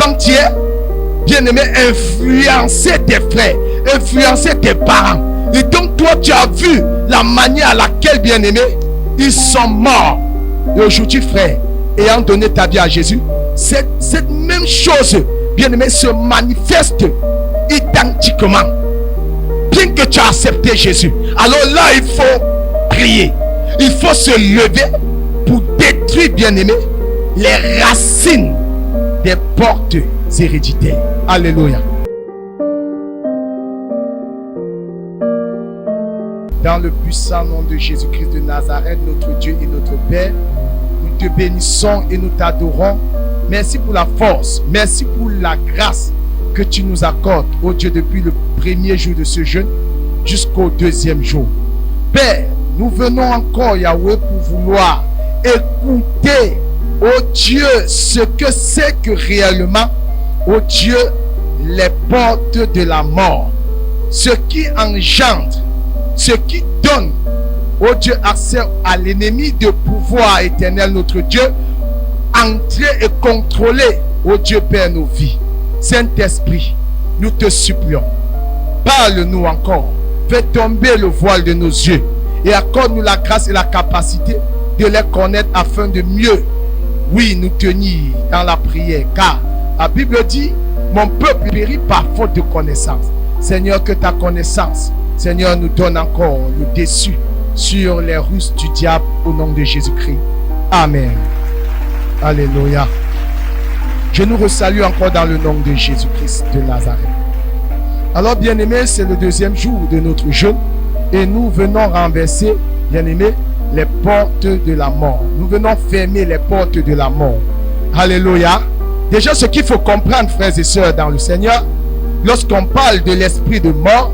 avant-hier, bien-aimé, influencer tes frères, influencer tes parents. Et donc toi, tu as vu la manière à laquelle, bien-aimé, ils sont morts. Et aujourd'hui, frère, ayant donné ta vie à Jésus, cette même chose, bien-aimé, se manifeste identiquement. Bien que tu as accepté Jésus, alors là, il faut prier. Il faut se lever pour détruire, bien-aimé, les racines des portes héréditaires. Alléluia. Dans le puissant nom de Jésus-Christ de Nazareth, notre Dieu et notre Père, nous te bénissons et nous t'adorons. Merci pour la force, merci pour la grâce que tu nous accordes, ô Dieu, depuis le premier jour de ce jeûne jusqu'au deuxième jour. Père, nous venons encore, Yahweh, pour vouloir écouter, ô Dieu, ce que c'est que réellement, ô Dieu, les portes de la mort, ce qui engendre, ce qui donne, ô Dieu, accès à l'ennemi de pouvoir éternel, notre Dieu, entrer et contrôler, ô Dieu Père, nos vies. Saint-Esprit, nous te supplions, parle-nous encore, fais tomber le voile de nos yeux et accorde-nous la grâce et la capacité de les connaître afin de mieux, oui, nous tenir dans la prière. Car la Bible dit, mon peuple périt par faute de connaissance. Seigneur, que ta connaissance, Seigneur, nous donne encore le dessus sur les ruses du diable au nom de Jésus-Christ. Amen. Alléluia. Je nous resalue encore dans le nom de Jésus-Christ de Nazareth. Alors, bien-aimés, c'est le deuxième jour de notre jeûne et nous venons renverser, bien-aimés, les portes de la mort. Nous venons fermer les portes de la mort. Alléluia. Déjà, ce qu'il faut comprendre, frères et sœurs, dans le Seigneur, lorsqu'on parle de l'esprit de mort,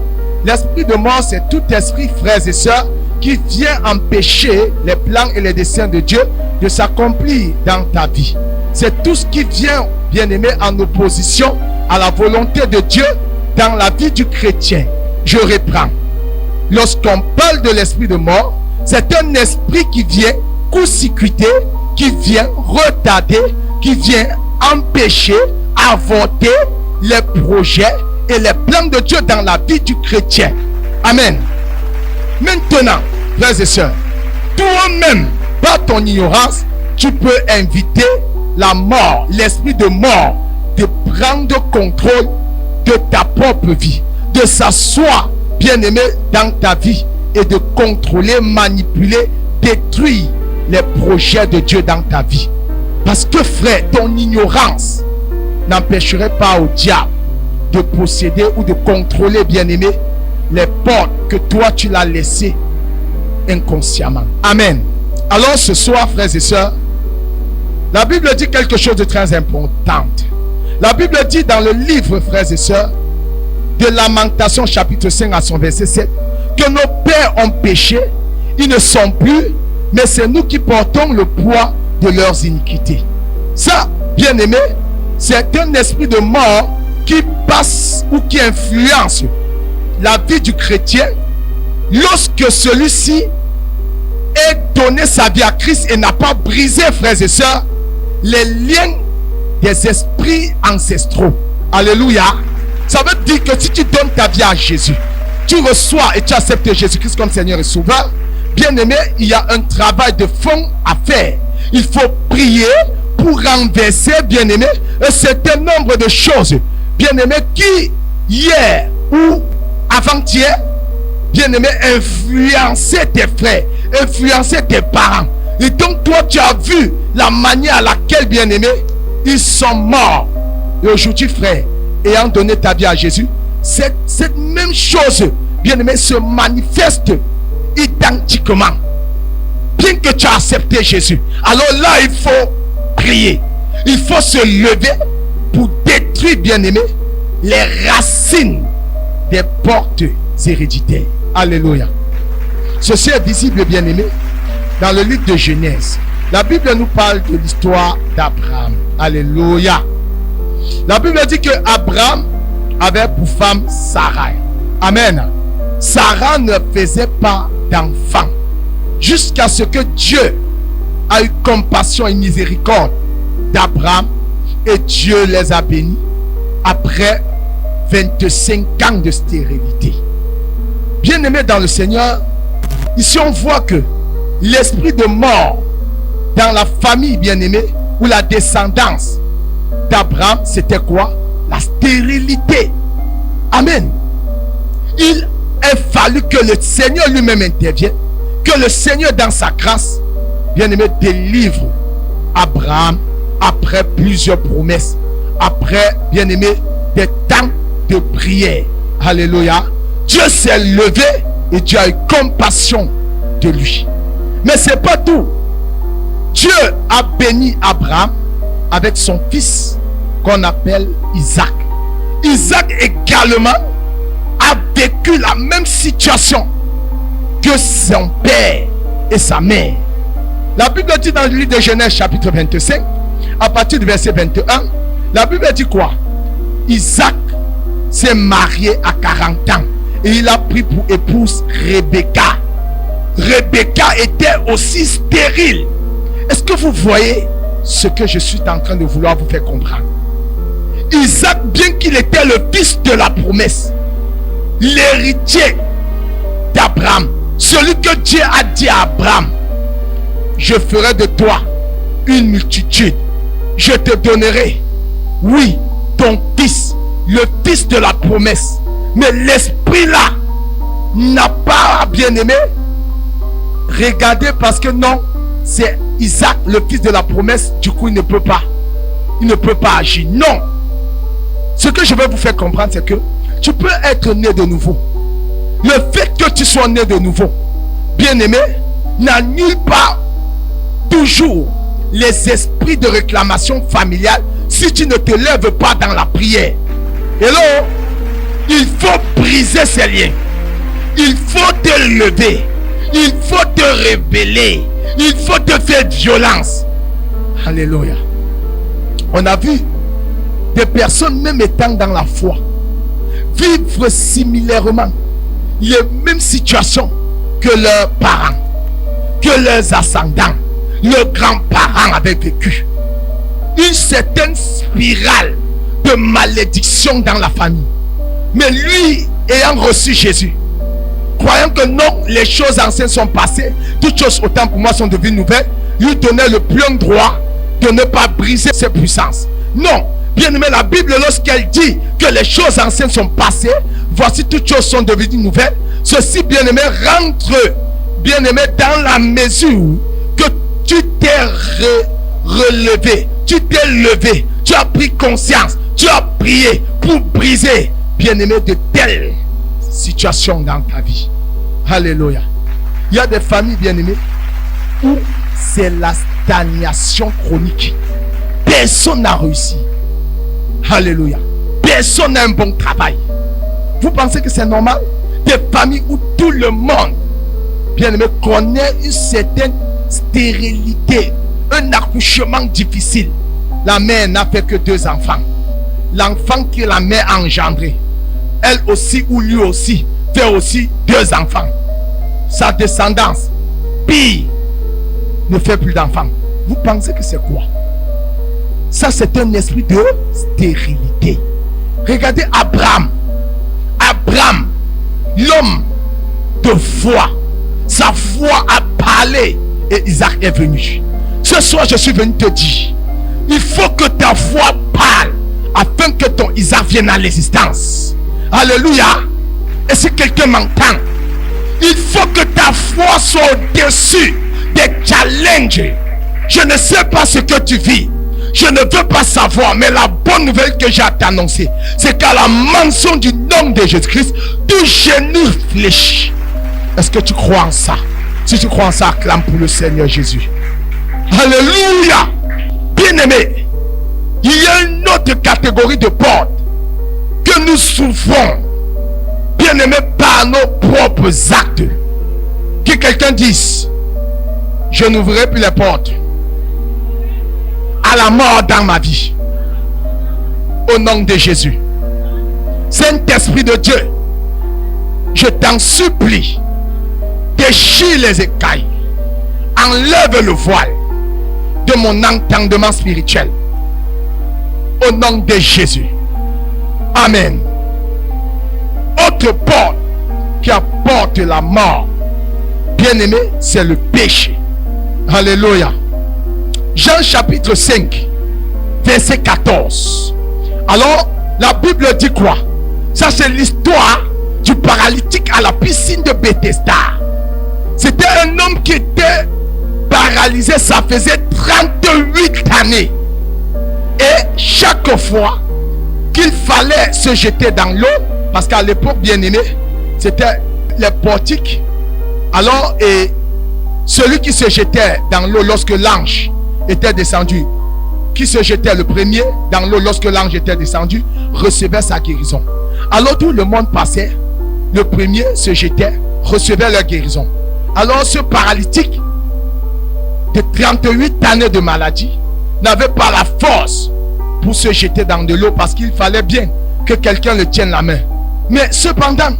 c'est tout esprit, frères et sœurs, qui vient empêcher les plans et les desseins de Dieu de s'accomplir dans ta vie. C'est tout ce qui vient, bien-aimé, en opposition à la volonté de Dieu dans la vie du chrétien. Je reprends. Lorsqu'on parle de l'esprit de mort, c'est un esprit qui vient court-circuiter, qui vient retarder, qui vient empêcher, avorter les projets et les plans de Dieu dans la vie du chrétien. Amen. Maintenant, frères et sœurs, toi-même, par ton ignorance, tu peux inviter la mort, l'esprit de mort, de prendre contrôle de ta propre vie, de s'asseoir, bien-aimé, dans ta vie et de contrôler, manipuler, détruire les projets de Dieu dans ta vie. Parce que, frère, ton ignorance n'empêcherait pas au diable de posséder ou de contrôler, bien-aimé, les portes que toi tu l'as laissées inconsciemment. Amen. Alors ce soir, frères et sœurs, la Bible dit quelque chose de très important. La Bible dit dans le livre, frères et sœurs, de Lamentation chapitre 5 à son verset 7, que nos pères ont péché, ils ne sont plus, mais c'est nous qui portons le poids de leurs iniquités. Ça, bien aimé, c'est un esprit de mort qui passe ou qui influence la vie du chrétien lorsque celui-ci ait donné sa vie à Christ et n'a pas brisé, frères et sœurs, les liens des esprits ancestraux. Alléluia. Ça veut dire que si tu donnes ta vie à Jésus, tu reçois et tu acceptes Jésus-Christ comme Seigneur et Sauveur, bien aimé, il y a un travail de fond à faire. Il faut prier pour renverser, bien aimé, un certain nombre de choses, bien aimé, qui hier ou avant-hier, bien aimé, influencer tes frères, influencer tes parents. Et donc toi tu as vu la manière à laquelle, bien aimé, ils sont morts. Et aujourd'hui, frère, ayant donné ta vie à Jésus, cette même chose, bien aimé, se manifeste identiquement. Bien que tu as accepté Jésus, alors là il faut prier. Il faut se lever pour détruire, bien aimé, les racines des portes héréditaires. Alléluia. Ceci est visible, bien aimé, dans le livre de Genèse. La Bible nous parle de l'histoire d'Abraham. Alléluia. La Bible dit que Abraham avait pour femme Sarah. Amen. Sarah ne faisait pas d'enfant jusqu'à ce que Dieu a eu compassion et miséricorde d'Abraham Et Dieu les a bénis après 25 ans de stérilité. Bien-aimés dans le Seigneur, ici on voit que l'esprit de mort dans la famille bien-aimée ou la descendance d'Abraham, c'était quoi? La stérilité. Amen. Il a fallu que le Seigneur lui-même intervienne, que le Seigneur dans sa grâce, bien-aimé, délivre Abraham après plusieurs promesses, après, bien-aimé, des temps de prière. Alléluia. Dieu s'est levé et Dieu a eu compassion de lui. Mais ce n'est pas tout. Dieu a béni Abraham avec son fils qu'on appelle Isaac. Isaac également a vécu la même situation que son père et sa mère. La Bible dit dans le livre de Genèse chapitre 25, à partir du verset 21, la Bible dit quoi? Isaac s'est marié à 40 ans et il a pris pour épouse Rebecca. Rebecca était aussi stérile. Est-ce que vous voyez ce que je suis en train de vouloir vous faire comprendre? Isaac, bien qu'il était le fils de la promesse, l'héritier d'Abraham, celui que Dieu a dit à Abraham, je ferai de toi une multitude, je te donnerai, oui, ton fils, le fils de la promesse. Mais l'esprit là n'a pas, bien aimé, regardé, parce que non, c'est Isaac, le fils de la promesse, du coup il ne peut pas agir. Non. Ce que je vais vous faire comprendre, c'est que tu peux être né de nouveau. Le fait que tu sois né de nouveau, bien aimé, n'annule pas toujours les esprits de réclamation familiale si tu ne te lèves pas dans la prière. Hello, il faut briser ces liens. Il faut te lever. Il faut te révéler. Il faut te faire violence. Alléluia. On a vu des personnes, même étant dans la foi, vivre similairement les mêmes situations que leurs parents, que leurs ascendants, leurs grands-parents avaient vécu. Une certaine spirale de malédiction dans la famille. Mais lui, ayant reçu Jésus, croyant que non, les choses anciennes sont passées, toutes choses autant pour moi sont devenues nouvelles, lui donnait le plein droit de ne pas briser ses puissances. Non, bien aimé, la Bible, lorsqu'elle dit que les choses anciennes sont passées, voici toutes choses sont devenues nouvelles, ceci, bien aimé, rentre, bien aimé, dans la mesure que tu t'es relevé, tu t'es levé, tu as pris conscience, tu as prié pour briser, bien aimé, de telles situations dans ta vie. Alléluia. Il y a des familles, bien aimées, où c'est la stagnation chronique. Personne n'a réussi. Alléluia. Personne n'a un bon travail. Vous pensez que c'est normal? Des familles où tout le monde, bien aimé, connaît une certaine stérilité, un accouchement difficile. La mère n'a fait que 2 enfants. L'enfant que la mère a engendré, elle aussi ou lui aussi, fait aussi 2 enfants. Sa descendance, pire, ne fait plus d'enfants. Vous pensez que c'est quoi? Ça, c'est un esprit de stérilité. Regardez Abraham. Abraham, l'homme de foi. Sa foi a parlé et Isaac est venu. Ce soir, je suis venu te dire, il faut que ta foi parle afin que ton Isaac vienne à l'existence. Alléluia. Et si quelqu'un m'entend, il faut que ta foi soit au-dessus des challenges. Je ne sais pas ce que tu vis. Je ne veux pas savoir. Mais la bonne nouvelle que j'ai à t'annoncer, c'est qu'à la mention du nom de Jésus-Christ, tout genou fléchit. Est-ce que tu crois en ça? Si tu crois en ça, acclame pour le Seigneur Jésus. Alléluia. Bien-aimé, il y a une autre catégorie de portes que nous souffrons, bien-aimé, par nos propres actes. Que quelqu'un dise, je n'ouvrirai plus les portes à la mort dans ma vie. Au nom de Jésus. Saint-Esprit de Dieu, je t'en supplie, déchire les écailles, enlève le voile de mon entendement spirituel. au nom de Jésus. Amen. Autre porte qui apporte la mort, bien-aimé, c'est le péché. Alléluia. Jean chapitre 5, verset 14. Alors, la Bible dit quoi? Ça, c'est l'histoire du paralytique à la piscine de Bethesda. C'était un homme qui était paralysé, ça faisait 38 années. Et chaque fois qu'il fallait se jeter dans l'eau, parce qu'à l'époque, bien aimé, c'était les portiques. Alors, et celui qui se jetait dans l'eau lorsque l'ange était descendu, qui se jetait le premier dans l'eau lorsque l'ange était descendu, recevait sa guérison. Alors tout le monde passait, le premier se jetait, recevait leur guérison. Alors ce paralytique de 38 années de maladie n'avait pas la force pour se jeter dans de l'eau, parce qu'il fallait bien que quelqu'un le tienne la main. Mais cependant,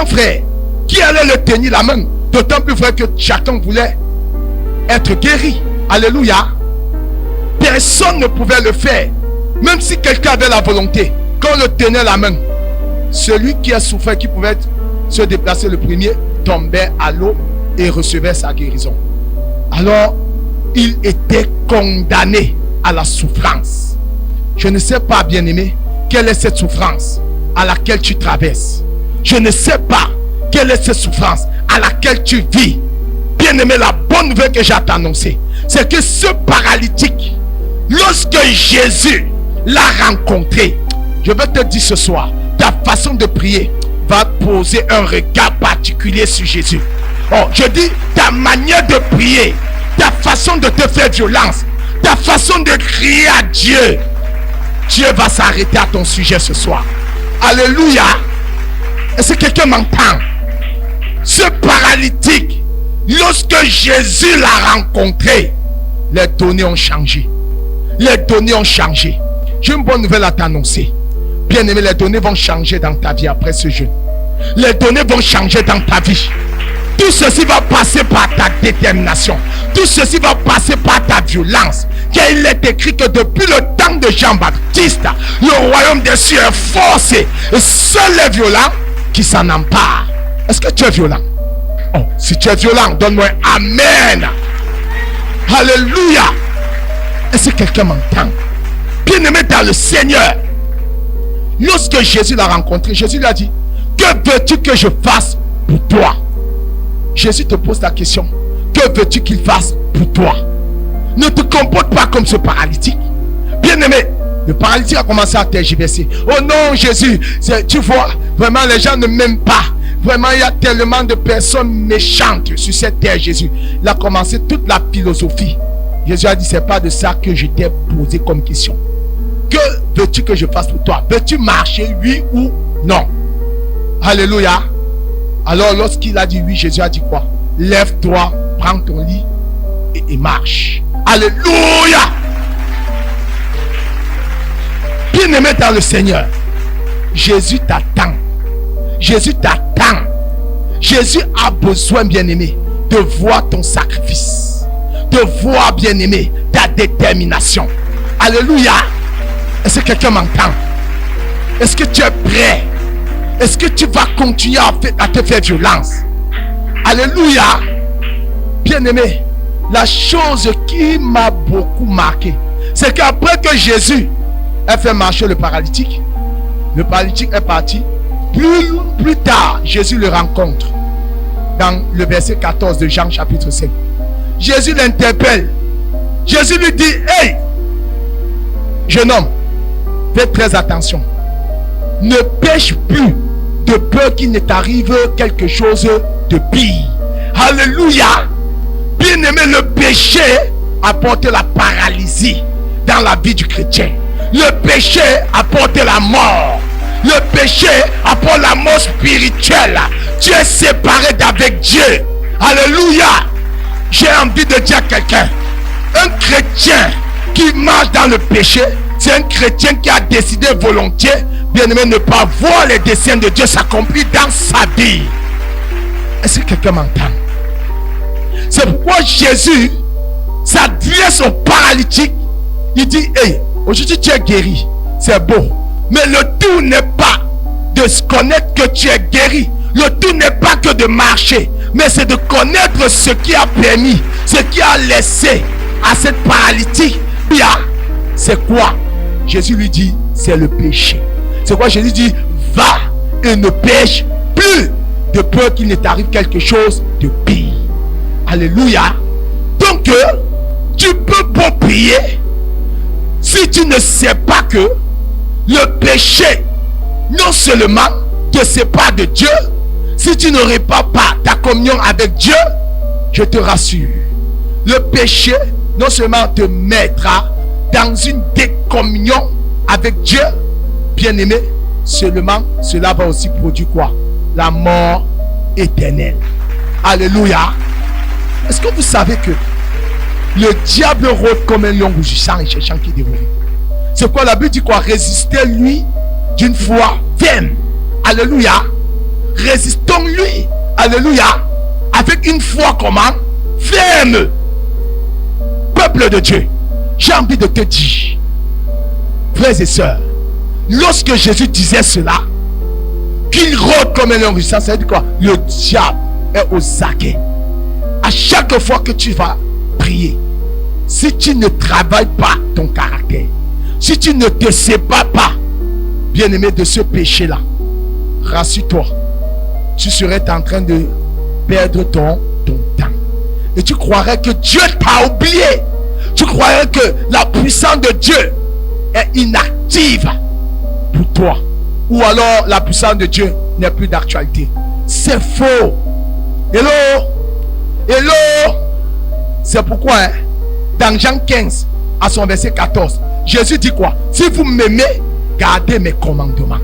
frère, qui allait le tenir la main? D'autant plus vrai que chacun voulait être guéri. Alléluia. Personne ne pouvait le faire. Même si quelqu'un avait la volonté, quand on le tenait la main, celui qui a souffert, qui pouvait se déplacer le premier, tombait à l'eau et recevait sa guérison. Alors, il était condamné à la souffrance. Je ne sais pas, bien-aimé, quelle est cette souffrance à laquelle tu traverses. Je ne sais pas quelle est cette souffrance à laquelle tu vis. Bien-aimé, la bonne nouvelle que j'ai à t'annoncer, c'est que ce paralytique, lorsque Jésus l'a rencontré, je veux te dire ce soir, ta façon de prier va poser un regard particulier sur Jésus. Oh, je dis, ta manière de prier, ta façon de te faire violence, ta façon de crier à Dieu, Dieu va s'arrêter à ton sujet ce soir. Alléluia. Est-ce que quelqu'un m'entend? Ce paralytique, lorsque Jésus l'a rencontré, les données ont changé. Les données ont changé. J'ai une bonne nouvelle à t'annoncer. Bien aimé, les données vont changer dans ta vie après ce jeûne. Les données vont changer dans ta vie. Tout ceci va passer par ta détermination. Tout ceci va passer par ta violence. Car il est écrit que depuis le temps de Jean-Baptiste, le royaume des cieux est forcé. Et seuls les violents qui s'en emparent. Est-ce que tu es violent? Oh, si tu es violent, donne-moi un amen. Alléluia. Est-ce que quelqu'un m'entend? Bien-aimé dans le Seigneur, lorsque Jésus l'a rencontré, Jésus lui a dit: que veux-tu que je fasse pour toi? Jésus te pose la question: que veux-tu qu'il fasse pour toi? Ne te comporte pas comme ce paralytique. Bien-aimé, le paralytique a commencé à tergiverser. Oh non, Jésus, tu vois, vraiment les gens ne m'aiment pas. Vraiment, il y a tellement de personnes méchantes sur cette terre, Jésus. Il a commencé toute la philosophie. Jésus a dit: c'est pas de ça que je t'ai posé comme question. Que veux-tu que je fasse pour toi? Veux-tu marcher, oui ou non? Alléluia. Alors lorsqu'il a dit oui, Jésus a dit quoi? Lève-toi, prends ton lit et marche. Alléluia. Bien-aimé dans le Seigneur, Jésus t'attend. Jésus t'attend. Jésus a besoin, bien-aimé, de voir ton sacrifice, de voir, bien-aimé, ta détermination. Alléluia. Est-ce que quelqu'un m'entend? Est-ce que tu es prêt? Est-ce que tu vas continuer à te faire violence? Alléluia. Bien-aimé, la chose qui m'a beaucoup marqué, c'est qu'après que Jésus a fait marcher le paralytique est parti. Plus tard, Jésus le rencontre dans le verset 14 de Jean chapitre 5. Jésus l'interpelle. Jésus lui dit: hey, jeune homme, fais très attention. Ne pêche plus de peur qu'il ne t'arrive quelque chose de pire. Alléluia. Bien-aimé, le péché apporte la paralysie dans la vie du chrétien. Le péché apporte la mort. Le péché apporte la mort spirituelle. Tu es séparé d'avec Dieu. Alléluia. J'ai envie de dire à quelqu'un: un chrétien qui marche dans le péché, c'est un chrétien qui a décidé volontiers, bien-aimé, ne pas voir les desseins de Dieu s'accomplir dans sa vie. Est-ce que quelqu'un m'entend? C'est pourquoi Jésus s'adresse au paralytique. Il dit: hey, Aujourd'hui, tu es guéri. C'est beau. Mais le tout n'est pas de se connaître que tu es guéri. Le tout n'est pas que de marcher, mais c'est de connaître ce qui a permis, ce qui a laissé à cette paralytique. C'est quoi? Jésus lui dit, c'est le péché. C'est quoi? Jésus dit, va et ne pêche plus, de peur qu'il ne t'arrive quelque chose de pire. Alléluia. Donc, tu peux pas prier si tu ne sais pas que le péché non seulement te sépare de Dieu. Si tu ne répares pas ta communion avec Dieu, je te rassure, le péché non seulement te mettra dans une décommunion avec Dieu, bien-aimé, seulement cela va aussi produire quoi? La mort éternelle. Alléluia. Est-ce que vous savez que le diable rôde comme un lion rugissant et cherchant qui dévorer? C'est quoi la Bible dit quoi? Résistez-lui d'une foi ferme. Alléluia. Résistons-lui. Alléluia. Avec une foi comment? Ferme. Peuple de Dieu, j'ai envie de te dire, frères et sœurs, lorsque Jésus disait cela, qu'il rôde comme un lion rugissant, ça veut dire quoi? Le diable est aux aguets. À chaque fois que tu vas prier, si tu ne travailles pas ton caractère, si tu ne te sépares pas, bien-aimé, de ce péché-là, rassure-toi, tu serais en train de perdre ton temps. Et tu croirais que Dieu t'a oublié. Tu croirais que la puissance de Dieu est inactive pour toi. Ou alors la puissance de Dieu n'est plus d'actualité. C'est faux. Hello. Hello. C'est pourquoi dans Jean 15 à son verset 14, Jésus dit quoi? Si vous m'aimez, gardez mes commandements.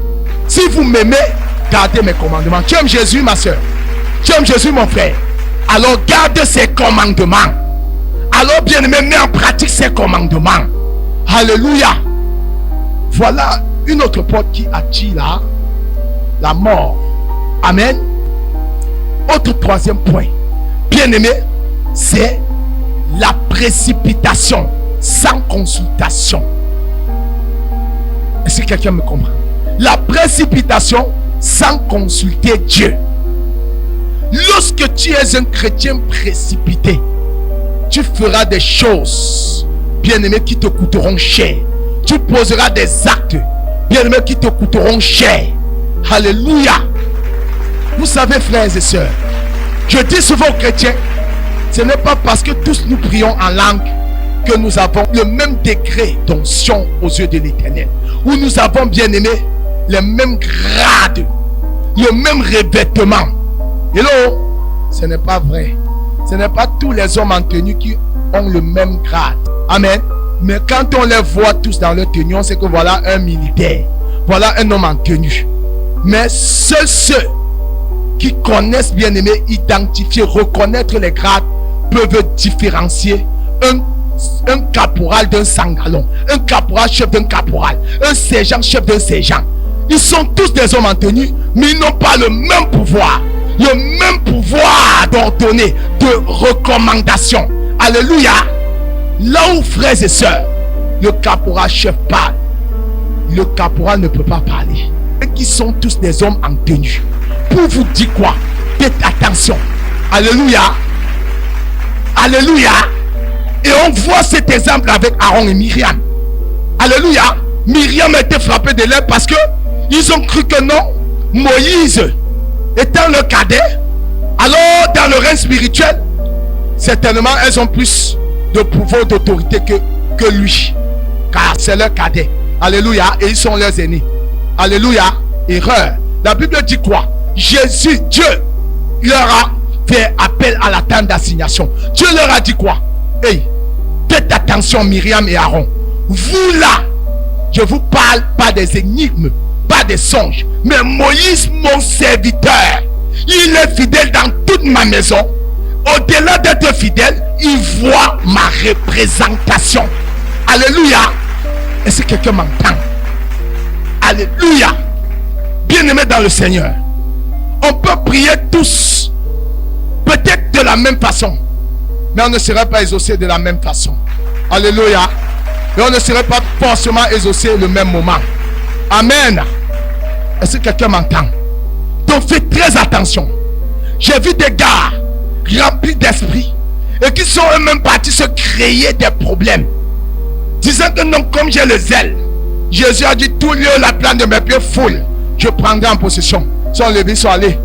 Si vous m'aimez, gardez mes commandements. Tu aimes Jésus, ma soeur? Tu aimes Jésus, mon frère? Alors garde ses commandements. Alors bien-aimé, mets en pratique ses commandements. Alléluia. Voilà une autre porte qui attire la mort. Amen. Autre troisième point, bien-aimé, c'est la précipitation sans consultation. Est-ce que quelqu'un me comprend? La précipitation sans consulter Dieu. Lorsque tu es un chrétien précipité, tu feras des choses, bien-aimé, qui te coûteront cher. Tu poseras des actes, bien-aimé, qui te coûteront cher. Alléluia. Vous savez, frères et sœurs, je dis souvent aux chrétiens, ce n'est pas parce que tous nous prions en langue que nous avons le même degré d'onction aux yeux de l'Éternel, où nous avons, bien-aimé, les mêmes grades, le même revêtement. Hello, ce n'est pas vrai. Ce n'est pas tous les hommes en tenue qui ont le même grade. Amen. Mais quand on les voit tous dans leur tenue, on sait que voilà un militaire. Voilà un homme en tenue. Mais seuls ceux qui connaissent, bien-aimé, identifier, reconnaître les grades, peuvent différencier un caporal d'un sangalon, un caporal chef d'un caporal, un sergent chef d'un sergent. Ils sont tous des hommes en tenue, mais ils n'ont pas le même pouvoir. Le même pouvoir d'ordonner, de recommandation. Alléluia. Là où, frères et sœurs, le caporal chef parle, le caporal ne peut pas parler. Et qui sont tous des hommes en tenue. Pour vous dire quoi? Faites attention. Alléluia. Alléluia. Et on voit cet exemple avec Aaron et Myriam. Alléluia. Myriam a été frappée de l'air parce que ils ont cru que non, Moïse étant le cadet, alors dans le règne spirituel, certainement elles ont plus de pouvoir, d'autorité que lui, car c'est leur cadet. Alléluia. Et ils sont leurs aînés. Alléluia. Erreur. La Bible dit quoi? Jésus, Dieu leur a fait appel à la tente d'assignation. Dieu leur a dit quoi? Hey, faites attention, Myriam et Aaron. Vous là, je vous parle pas des énigmes, pas des songes, mais Moïse, mon serviteur, il est fidèle dans toute ma maison. Au-delà d'être fidèle, il voit ma représentation. Alléluia. Est-ce que quelqu'un m'entend? Alléluia. Bien-aimés dans le Seigneur, on peut prier tous, peut-être de la même façon, mais on ne sera pas exaucé de la même façon. Alléluia. Et on ne serait pas forcément exaucé le même moment. Amen. Est-ce que quelqu'un m'entend? Donc faites très attention. J'ai vu des gars remplis d'esprit et qui sont eux-mêmes partis se créer des problèmes, disant que non, comme j'ai le zèle, Jésus a dit tout lieu la plante de mes pieds foule, je prendrai en possession. Ils sont levés, ils sont allés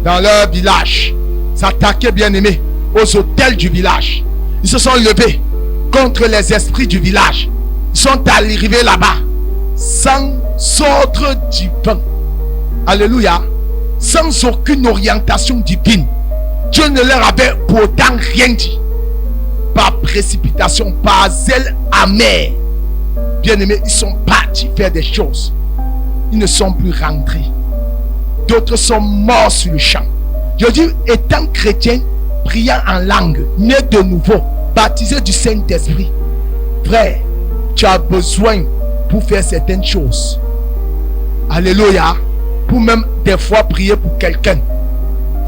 dans leur village, s'attaquer, bien aimé, aux hôtels du village. Ils se sont levés contre les esprits du village. Ils sont arrivés là-bas sans ordre divin. Alléluia. Sans aucune orientation divine. Dieu ne leur avait pourtant rien dit. Par précipitation, par zèle amer. Bien-aimés, ils sont partis faire des choses. Ils ne sont plus rentrés. D'autres sont morts sur le champ. Je dis, étant chrétien, priant en langue, né de nouveau, baptisé du Saint-Esprit, frère, tu as besoin pour faire certaines choses. Alléluia. Pour même des fois prier pour quelqu'un.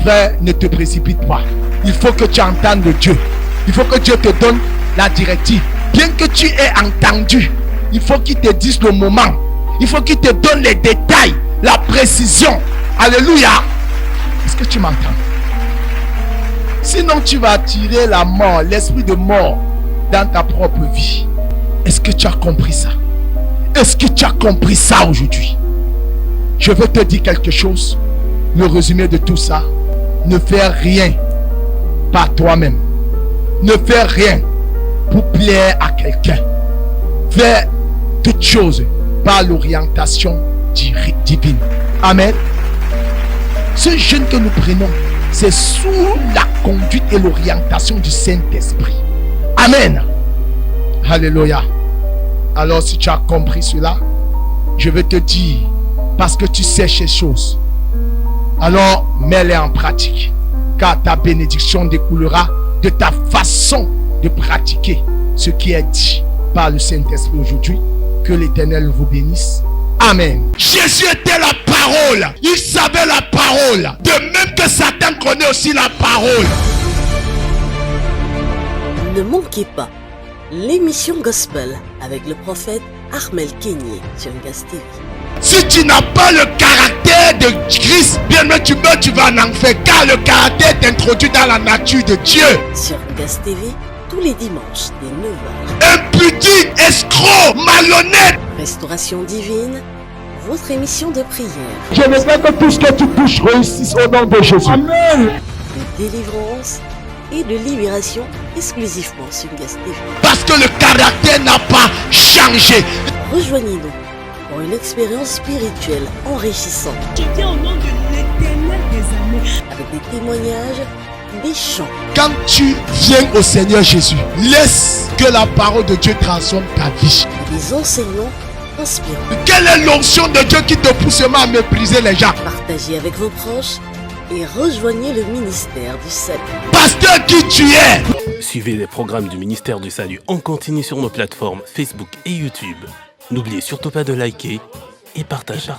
Frère, ne te précipite pas. Il faut que tu entendes Dieu. Il faut que Dieu te donne la directive. Bien que tu aies entendu, il faut qu'il te dise le moment. Il faut qu'il te donne les détails, la précision. Alléluia. Est-ce que tu m'entends? Sinon, tu vas attirer la mort, l'esprit de mort dans ta propre vie. Est-ce que tu as compris ça? Est-ce que tu as compris ça aujourd'hui? Je veux te dire quelque chose. Le résumé de tout ça. Ne fais rien par toi-même. Ne fais rien pour plaire à quelqu'un. Fais toutes choses par l'orientation divine. Amen. Ce jeûne que nous prenons, c'est sous la conduite et l'orientation du Saint-Esprit. Amen. Alléluia. Alors si tu as compris cela, je vais te dire, parce que tu sais ces choses, alors mets-les en pratique, car ta bénédiction découlera de ta façon de pratiquer ce qui est dit par le Saint-Esprit aujourd'hui. Que l'Éternel vous bénisse. Amen. Jésus était la parole. Il savait la parole. De même que Satan connaît aussi la parole. Ne manquez pas l'émission Gospel avec le prophète Armel Kenyé sur Gas TV. Si tu n'as pas le caractère de Christ, bien que tu meurs, tu vas en enfer, car le caractère est introduit dans la nature de Dieu. Sur Gas TV, tous les dimanches dès 9h. Impudique, escroc, malhonnête. Restauration divine, votre émission de prière. Je n'espère que tout ce que tu touches réussisse au nom de Jésus. Amen. De délivrance et de libération exclusivement sur Gas TV. Parce que le caractère n'a pas changé. Rejoignez-nous pour une expérience spirituelle enrichissante. Je dis au nom de l'Éternel des armées. Avec des témoignages, des chants. Quand tu viens au Seigneur Jésus, laisse que la parole de Dieu transforme ta vie. Et des enseignements inspirants. Quelle est l'onction de Dieu qui te pousse à mépriser les gens? Partagez avec vos proches et rejoignez le ministère du Salut. Pasteur qui tu es. Suivez les programmes du ministère du Salut en continu sur nos plateformes Facebook et YouTube. N'oubliez surtout pas de liker et partager.